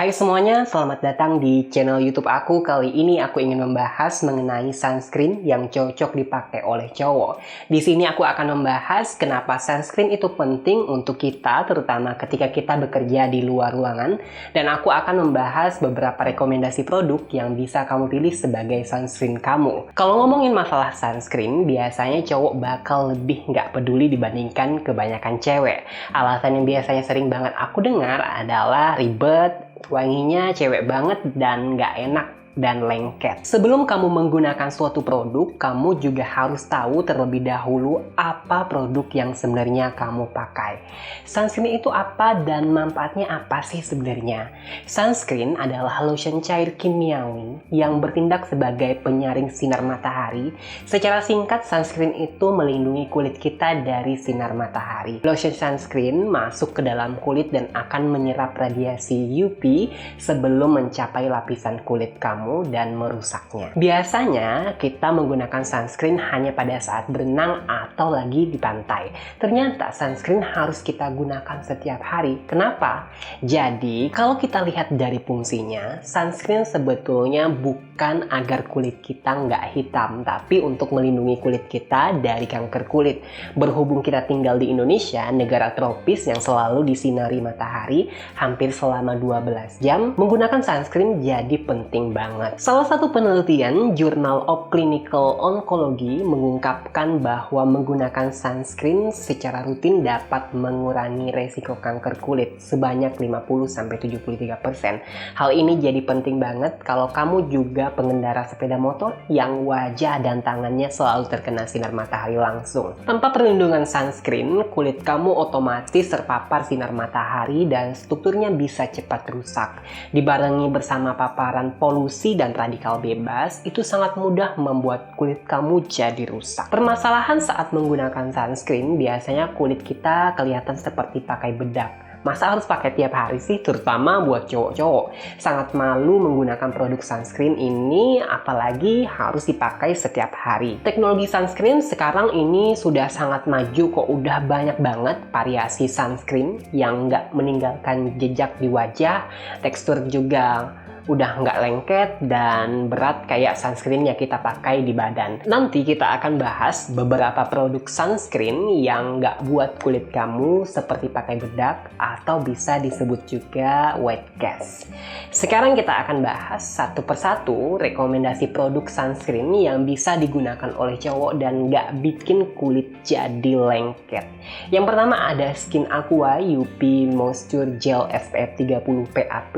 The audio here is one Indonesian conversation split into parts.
Hai semuanya, selamat datang di channel YouTube aku. Kali ini aku ingin membahas mengenai sunscreen yang cocok dipakai oleh cowok. Di sini aku akan membahas kenapa sunscreen itu penting untuk kita, terutama ketika kita bekerja di luar ruangan. Dan aku akan membahas beberapa rekomendasi produk yang bisa kamu pilih sebagai sunscreen kamu. Kalau ngomongin masalah sunscreen, biasanya cowok bakal lebih nggak peduli dibandingkan kebanyakan cewek. Alasan yang biasanya sering banget aku dengar adalah ribet, wanginya cewek banget dan nggak enak dan lengket. Sebelum kamu menggunakan suatu produk, kamu juga harus tahu terlebih dahulu apa produk yang sebenarnya kamu pakai. Sunscreen itu apa dan manfaatnya apa sih sebenarnya? Sunscreen adalah lotion cair kimiawi yang bertindak sebagai penyaring sinar matahari. Secara singkat, sunscreen itu melindungi kulit kita dari sinar matahari. Lotion sunscreen masuk ke dalam kulit dan akan menyerap radiasi UV sebelum mencapai lapisan kulit kamu dan merusaknya. Biasanya kita menggunakan sunscreen hanya pada saat berenang atau lagi di pantai. Ternyata sunscreen harus kita gunakan setiap hari. Kenapa? Jadi kalau kita lihat dari fungsinya, sunscreen sebetulnya bukan agar kulit kita nggak hitam, tapi untuk melindungi kulit kita dari kanker kulit. Berhubung kita tinggal di Indonesia, negara tropis yang selalu disinari matahari hampir selama 12 jam, menggunakan sunscreen jadi penting banget. Salah satu penelitian Journal of Clinical Oncology mengungkapkan bahwa menggunakan sunscreen secara rutin dapat mengurangi resiko kanker kulit sebanyak 50-73%. Hal ini jadi penting banget kalau kamu juga pengendara sepeda motor yang wajah dan tangannya selalu terkena sinar matahari langsung. Tanpa perlindungan sunscreen, kulit kamu otomatis terpapar sinar matahari dan strukturnya bisa cepat rusak. Dibarengi bersama paparan polusi dan radikal bebas, itu sangat mudah membuat kulit kamu jadi rusak. Permasalahan saat menggunakan sunscreen, biasanya kulit kita kelihatan seperti pakai bedak. Masa harus pakai tiap hari sih, terutama buat cowok-cowok. Sangat malu menggunakan produk sunscreen ini, apalagi harus dipakai setiap hari. Teknologi sunscreen sekarang ini sudah sangat maju kok, udah banyak banget variasi sunscreen yang nggak meninggalkan jejak di wajah, tekstur juga udah nggak lengket dan berat kayak sunscreen yang kita pakai di badan. Nanti kita akan bahas beberapa produk sunscreen yang nggak buat kulit kamu seperti pakai bedak atau bisa disebut juga white cast. Sekarang kita akan bahas satu persatu rekomendasi produk sunscreen yang bisa digunakan oleh cowok dan nggak bikin kulit jadi lengket. Yang pertama ada Skin Aqua UV Moisture Gel SPF 30 PA++.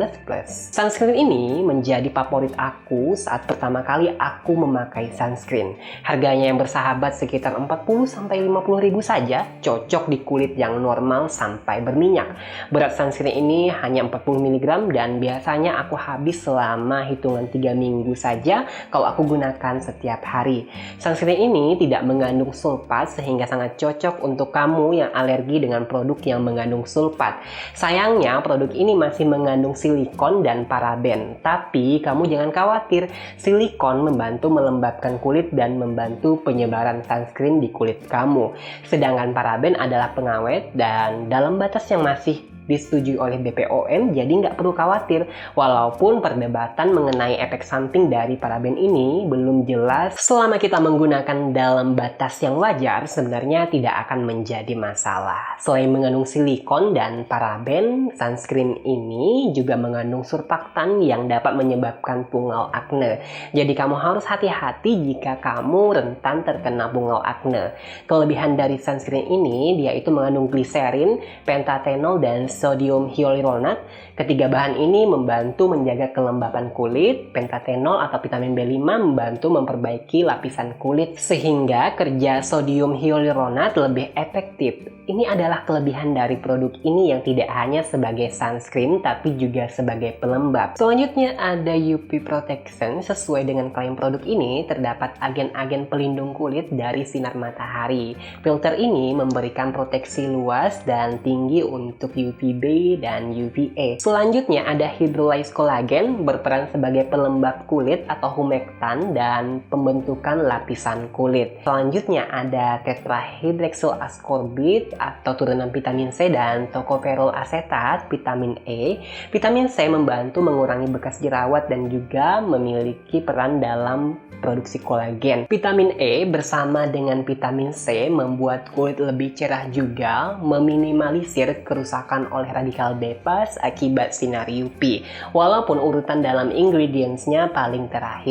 Sunscreen ini menjadi favorit aku saat pertama kali aku memakai sunscreen. Harganya yang bersahabat sekitar 40-50 ribu saja, cocok di kulit yang normal sampai berminyak. Berat sunscreen ini hanya 40 mg dan biasanya aku habis selama hitungan 3 minggu saja kalau aku gunakan setiap hari. Sunscreen ini tidak mengandung sulfat sehingga sangat cocok untuk kamu yang alergi dengan produk yang mengandung sulfat. Sayangnya produk ini masih mengandung silikon dan paraben. Tapi kamu jangan khawatir, silikon membantu melembabkan kulit dan membantu penyebaran sunscreen di kulit kamu. Sedangkan paraben adalah pengawet dan dalam batas yang masih disetujui oleh BPOM, jadi nggak perlu khawatir. Walaupun perdebatan mengenai efek samping dari paraben ini belum jelas, selama kita menggunakan dalam batas yang wajar, sebenarnya tidak akan menjadi masalah. Selain mengandung silikon dan paraben, sunscreen ini juga mengandung surfaktan yang dapat menyebabkan pungal akne. Jadi kamu harus hati-hati jika kamu rentan terkena pungal akne. Kelebihan dari sunscreen ini, dia itu mengandung gliserin, pentatenol, dan sodium hyaluronat. Ketiga bahan ini membantu menjaga kelembapan kulit. Pentatenol atau vitamin B5 membantu memperbaiki lapisan kulit sehingga kerja sodium hyaluronat lebih efektif. Ini adalah kelebihan dari produk ini yang tidak hanya sebagai sunscreen tapi juga sebagai pelembab. Selanjutnya ada UV Protection. Sesuai dengan klaim produk ini, terdapat agen-agen pelindung kulit dari sinar matahari. Filter ini memberikan proteksi luas dan tinggi untuk UV UVB, dan UVA. Selanjutnya ada hydrolyze kolagen berperan sebagai pelembab kulit atau humektan dan pembentukan lapisan kulit. Selanjutnya ada tetrahydroxyl ascorbate atau turunan vitamin C dan tocopherol asetat, vitamin E. Vitamin C membantu mengurangi bekas jerawat dan juga memiliki peran dalam produksi kolagen. Vitamin E bersama dengan vitamin C membuat kulit lebih cerah juga, meminimalisir kerusakan oleh radikal bebas akibat sinar UV. Walaupun urutan dalam ingredientsnya paling terakhir.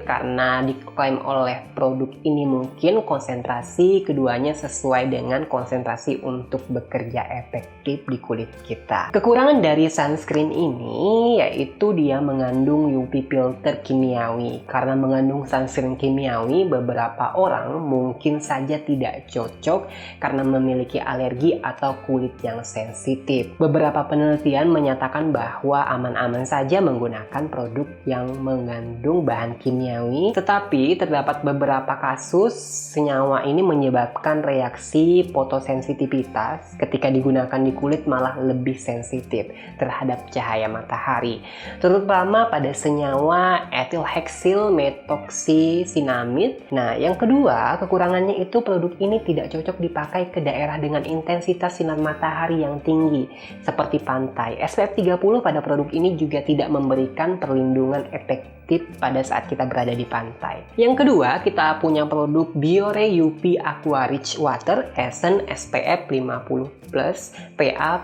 Karena diklaim oleh produk ini mungkin konsentrasi keduanya sesuai dengan konsentrasi untuk bekerja efektif di kulit kita. Kekurangan dari sunscreen ini yaitu dia mengandung UV filter kimiawi. Karena mengandung sunscreen kimiawi, beberapa orang mungkin saja tidak cocok karena memiliki alergi atau kulit yang sensitif. Beberapa penelitian menyatakan bahwa aman-aman saja menggunakan produk yang mengandung bahan kimiawi, tetapi terdapat beberapa kasus senyawa ini menyebabkan reaksi fotosensitivitas ketika digunakan di kulit malah lebih sensitif terhadap cahaya matahari, terutama pada senyawa ethylhexyl methoxycinnamide. Nah, yang kedua, kekurangannya itu produk ini tidak cocok dipakai ke daerah dengan intensitas sinar matahari yang tinggi seperti pantai. SPF 30 pada produk ini juga tidak memberikan perlindungan efektif pada saat kita berada di pantai. Yang kedua, kita punya produk Biore UV Aqua Rich Water Essence SPF 50+ PA+++.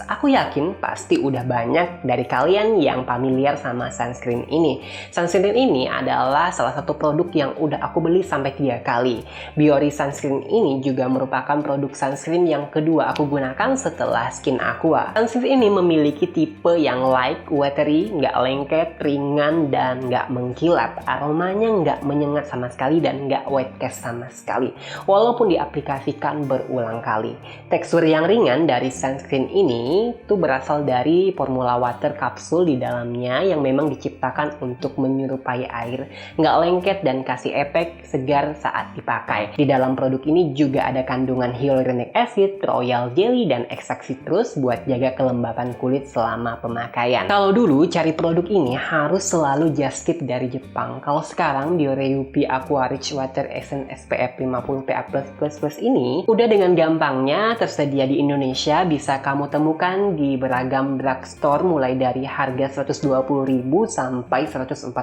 Aku yakin pasti udah banyak dari kalian yang familiar sama sunscreen ini. Sunscreen ini adalah salah satu produk yang udah aku beli sampai 3 kali. Biore sunscreen ini juga merupakan produk sunscreen yang kedua aku gunakan setelah Skin Aqua. Sunscreen ini memiliki tipe yang light, watery, nggak lengket, ringan, dan nggak mengkilap. Aromanya nggak menyengat sama sekali dan nggak white cast sama sekali, walaupun diaplikasikan berulang kali. Tekstur yang ringan dari sunscreen ini tuh berasal dari formula water kapsul di dalamnya yang memang diciptakan untuk menyerupai air, nggak lengket dan kasih efek segar saat dipakai. Di dalam produk ini juga ada kandungan hyaluronic acid, royal jelly, dan ekstrak citrus buat jaga kelembapan kulit selama pemakaian. Kalau dulu cari produk ini harus selalu just tip dari Jepang. Kalau sekarang Biore UV Aqua Rich Water Essence SPF 50 PA++ ini udah dengan gampangnya tersedia di Indonesia. Bisa kamu temukan di beragam drugstore mulai dari harga 120.000 sampai 140.000.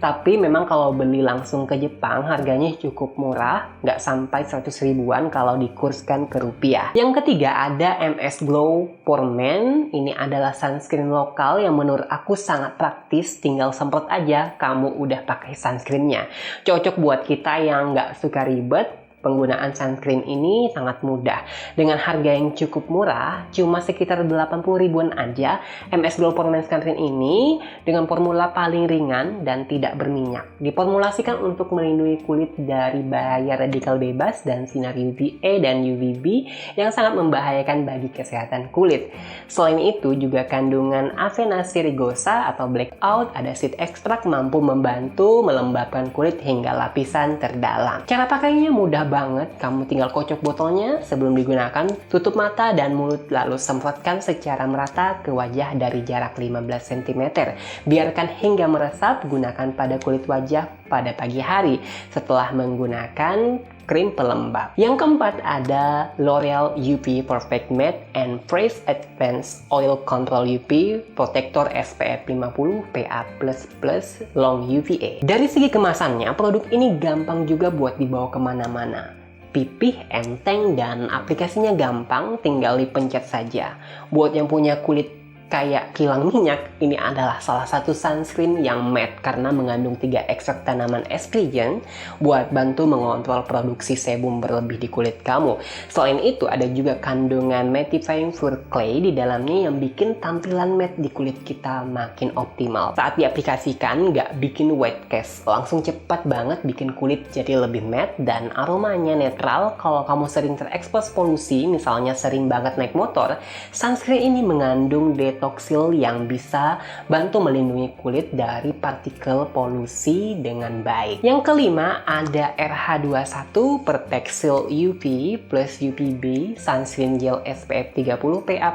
Tapi memang kalau beli langsung ke Jepang harganya cukup murah, nggak sampai 100 ribuan kalau dikurskan ke rupiah. Yang ketiga ada MS Glow for Men. Ini adalah sunscreen lokal yang menurut aku sangat praktis, tinggal semprot aja kamu udah pakai sunscreennya. Cocok buat kita yang nggak suka ribet. Penggunaan sunscreen ini sangat mudah. Dengan harga yang cukup murah, cuma sekitar 80 ribuan aja, MS Glow for Men sunscreen ini dengan formula paling ringan dan tidak berminyak. Diformulasikan untuk melindungi kulit dari bahaya radikal bebas dan sinar UVA dan UVB yang sangat membahayakan bagi kesehatan kulit. Selain itu, juga kandungan Avenacea rugosa atau blackout ada seed extract mampu membantu melembabkan kulit hingga lapisan terdalam. Cara pakainya mudah banget, kamu tinggal kocok botolnya sebelum digunakan, tutup mata dan mulut lalu semprotkan secara merata ke wajah dari jarak 15 cm. Biarkan hingga meresap, gunakan pada kulit wajah pada pagi hari setelah menggunakan krim pelembab. Yang keempat ada L'Oreal UV Perfect Matte and Fresh Advanced Oil Control UV Protector SPF 50 PA++ Long UVA. Dari segi kemasannya, produk ini gampang juga buat dibawa kemana-mana. Pipih, enteng, dan aplikasinya gampang, tinggal dipencet saja. Buat yang punya kulit kayak kilang minyak, ini adalah salah satu sunscreen yang matte karena mengandung 3 ekstrak tanaman estrogen buat bantu mengontrol produksi sebum berlebih di kulit kamu. Selain itu, ada juga kandungan mattifying fur clay di dalamnya yang bikin tampilan matte di kulit kita makin optimal. Saat diaplikasikan, nggak bikin white cast, langsung cepat banget bikin kulit jadi lebih matte dan aromanya netral. Kalau kamu sering terekspos polusi, misalnya sering banget naik motor, sunscreen ini mengandung Detoxil yang bisa bantu melindungi kulit dari partikel polusi dengan baik. Yang kelima ada RH21 Protexil UV plus UVB Sunscreen Gel SPF 30 PA++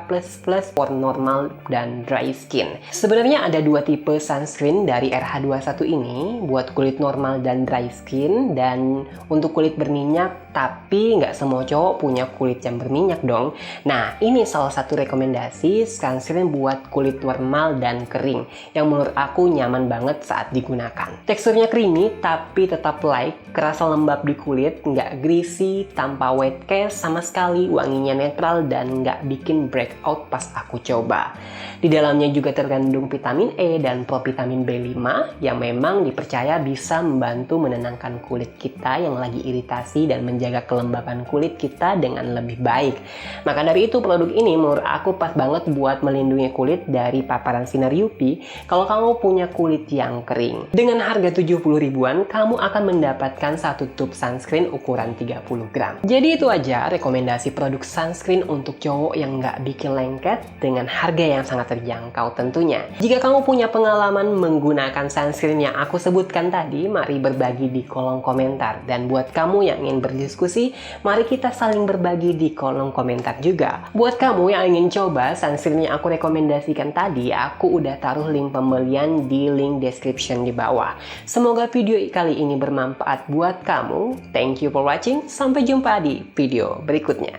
for normal dan dry skin. Sebenarnya ada dua tipe sunscreen dari RH21 ini, buat kulit normal dan dry skin, dan untuk kulit berminyak, tapi nggak semua cowok punya kulit yang berminyak dong. Nah, ini salah satu rekomendasi sunscreen buat kulit normal dan kering yang menurut aku nyaman banget saat digunakan. Teksturnya creamy tapi tetap light, kerasa lembab di kulit, nggak greasy, tanpa white cast sama sekali, wanginya netral dan nggak bikin breakout pas aku coba. Di dalamnya juga terkandung vitamin E dan provitamin B5 yang memang dipercaya bisa membantu menenangkan kulit kita yang lagi iritasi dan menjaga kelembapan kulit kita dengan lebih baik. Maka dari itu produk ini menurut aku pas banget buat melindungi kulit dari paparan sinar UV kalau kamu punya kulit yang kering. Dengan harga 70 ribuan, kamu akan mendapatkan satu tube sunscreen ukuran 30 gram. Jadi itu aja rekomendasi produk sunscreen untuk cowok yang nggak bikin lengket dengan harga yang sangat terjangkau tentunya. Jika kamu punya pengalaman menggunakan sunscreen yang aku sebutkan tadi, mari berbagi di kolom komentar. Dan buat kamu yang ingin berdiskusi, mari kita saling berbagi di kolom komentar juga. Buat kamu yang ingin coba sunscreen yang aku rekomendasikan tadi, aku udah taruh link pembelian di link description di bawah. Semoga video kali ini bermanfaat buat kamu. Thank you for watching. Sampai jumpa di video berikutnya.